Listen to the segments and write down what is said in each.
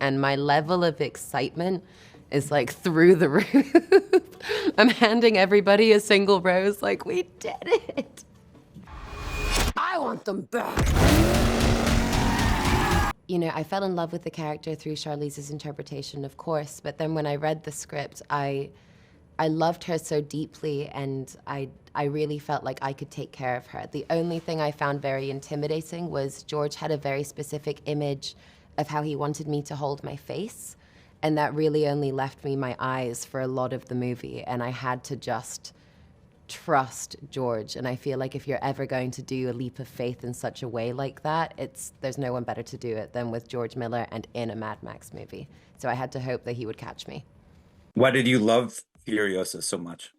and my level of excitement is like through the roof. I'm handing everybody a single rose like, we did it. I want them back. You know, I fell in love with the character through Charlize's interpretation, of course, but then when I read the script, I loved her so deeply, and I really felt like I could take care of her. The only thing I found very intimidating was George had a very specific image of how he wanted me to hold my face, and that really only left me my eyes for a lot of the movie, and I had to just trust George. And I feel like if you're ever going to do a leap of faith in such a way like that, there's no one better to do it than with George Miller and in a Mad Max movie. So I had to hope that he would catch me. Why did you love Furiosa so much?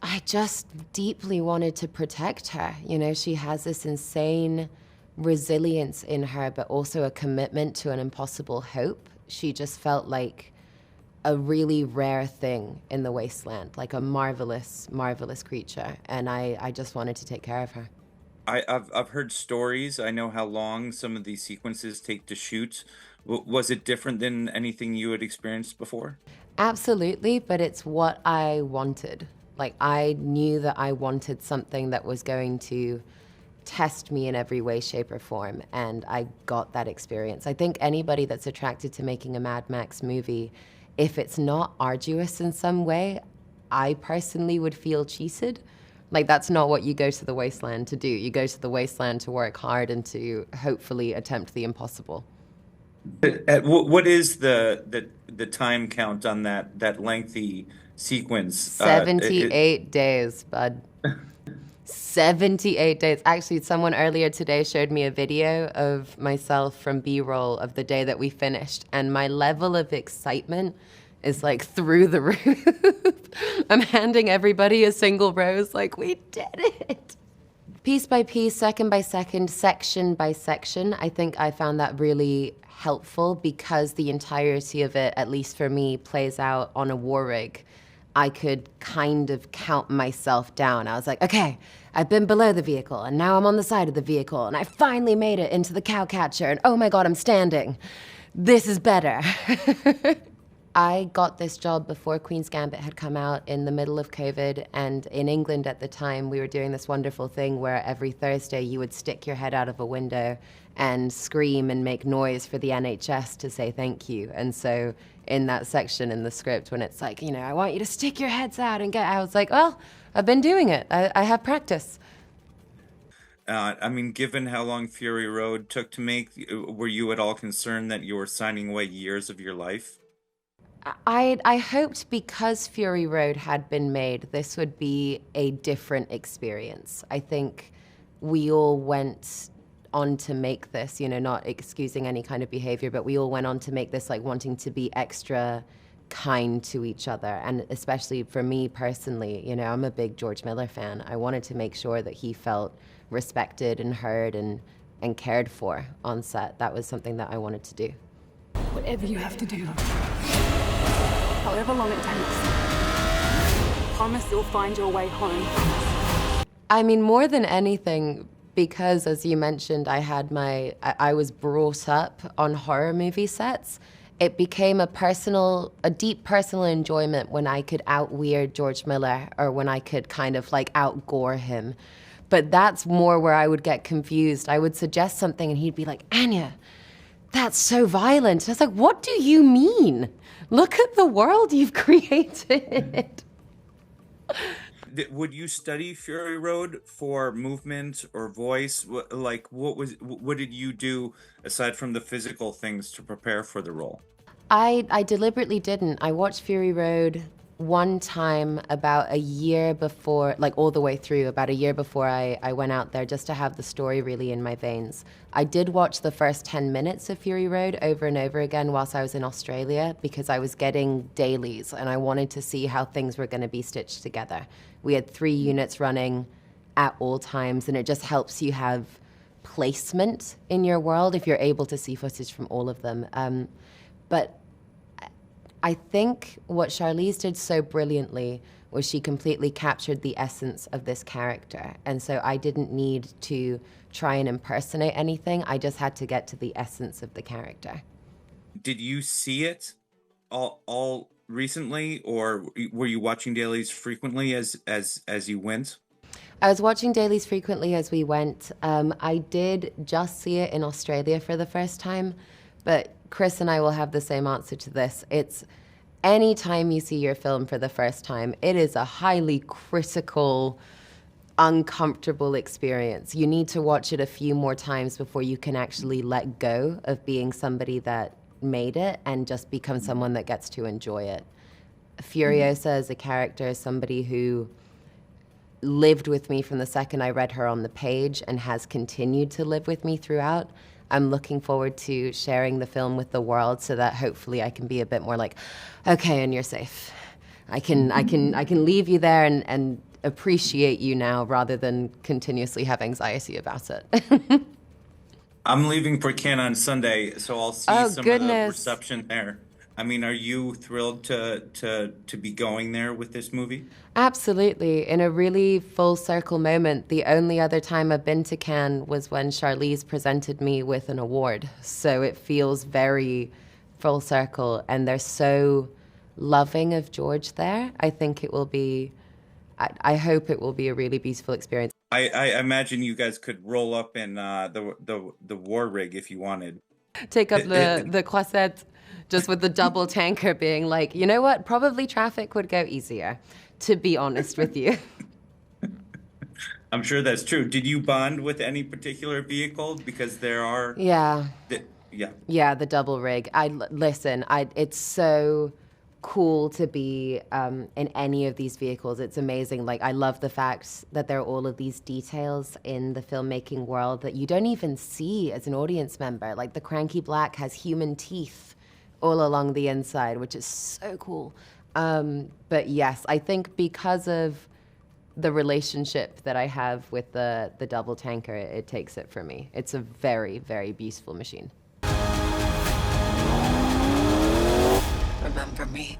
I just deeply wanted to protect her. You know, she has this insane resilience in her, but also a commitment to an impossible hope. She just felt like a really rare thing in the Wasteland, like a marvelous, marvelous creature. And I just wanted to take care of her. I've heard stories. I know how long some of these sequences take to shoot. Was it different than anything you had experienced before? Absolutely, but it's what I wanted. Like, I knew that I wanted something that was going to test me in every way, shape, or form, and I got that experience. I think anybody that's attracted to making a Mad Max movie, if it's not arduous in some way, I personally would feel cheated. Like, that's not what you go to the Wasteland to do. You go to the Wasteland to work hard and to hopefully attempt the impossible. What is the time count on that lengthy sequence? 78 days, bud. 78 days. Actually, someone earlier today showed me a video of myself from B-roll of the day that we finished, and my level of excitement is like through the roof. I'm handing everybody a single rose like, we did it. Piece by piece, second by second, section by section, I think I found that really helpful because the entirety of it, at least for me, plays out on a war rig. I could kind of count myself down. I was like, okay, I've been below the vehicle, and now I'm on the side of the vehicle, and I finally made it into the cow catcher, and oh my God, I'm standing. This is better. I got this job before Queen's Gambit had come out in the middle of COVID, and in England at the time, we were doing this wonderful thing where every Thursday you would stick your head out of a window and scream and make noise for the NHS to say thank you. And so in that section in the script, when it's like, you know, I want you to stick your heads out and I was like, well, I've been doing it. I have practice. I mean, given how long Fury Road took to make, were you at all concerned that you were signing away years of your life? I hoped because Fury Road had been made, this would be a different experience. I think we all went on to make this, you know, not excusing any kind of behavior, but we all went on to make this like wanting to be extra kind to each other. And especially for me personally, you know, I'm a big George Miller fan. I wanted to make sure that he felt respected and heard and cared for on set. That was something that I wanted to do. Whatever you have to do, however long it takes, promise you'll find your way home. I mean, more than anything, because as you mentioned, I was brought up on horror movie sets. It became a deep personal enjoyment when I could out-weird George Miller or when I could kind of like out-gore him. But that's more where I would get confused. I would suggest something and he'd be like, Anya, that's so violent. And I was like, what do you mean? Look at the world you've created. Would you study Fury Road for movement or voice? What did you do aside from the physical things to prepare for the role? I deliberately didn't. I watched Fury Road one time about a year before, like all the way through, about a year before I went out there just to have the story really in my veins. I did watch the first 10 minutes of Fury Road over and over again whilst I was in Australia because I was getting dailies and I wanted to see how things were going to be stitched together. We had 3 units running at all times, and it just helps you have placement in your world if you're able to see footage from all of them. But I think what Charlize did so brilliantly was she completely captured the essence of this character. And so I didn't need to try and impersonate anything. I just had to get to the essence of the character. Did you see it all recently, or were you watching dailies frequently as you went? I was watching dailies frequently as we went. I did just see it in Australia for the first time, but Chris and I will have the same answer to this. It's any time you see your film for the first time, it is a highly critical, uncomfortable experience. You need to watch it a few more times before you can actually let go of being somebody that made it and just become someone that gets to enjoy it. Furiosa as a character is somebody who lived with me from the second I read her on the page and has continued to live with me throughout. I'm looking forward to sharing the film with the world so that hopefully I can be a bit more like, okay, and you're safe. I can leave you there and appreciate you now rather than continuously have anxiety about it. I'm leaving for Cannes on Sunday, so I'll see Oh, some of the goodness. reception there. I mean, are you thrilled to be going there with this movie? Absolutely. In a really full circle moment, the only other time I've been to Cannes was when Charlize presented me with an award. So it feels very full circle, and they're so loving of George there. I think it will be, I hope it will be a really beautiful experience. I imagine you guys could roll up in the war rig if you wanted. Take up the croisette just with the double tanker being like, you know what? Probably traffic would go easier, to be honest with you. I'm sure that's true. Did you bond with any particular vehicle? Because there are. Yeah. Yeah. Yeah, the double rig. Listen, it's so cool to be in any of these vehicles. It's amazing. Like, I love the fact that there are all of these details in the filmmaking world that you don't even see as an audience member. Like, the Cranky Black has human teeth all along the inside, which is so cool. But yes, I think because of the relationship that I have with the double tanker, it takes it for me. It's a very, very beautiful machine. Remember me.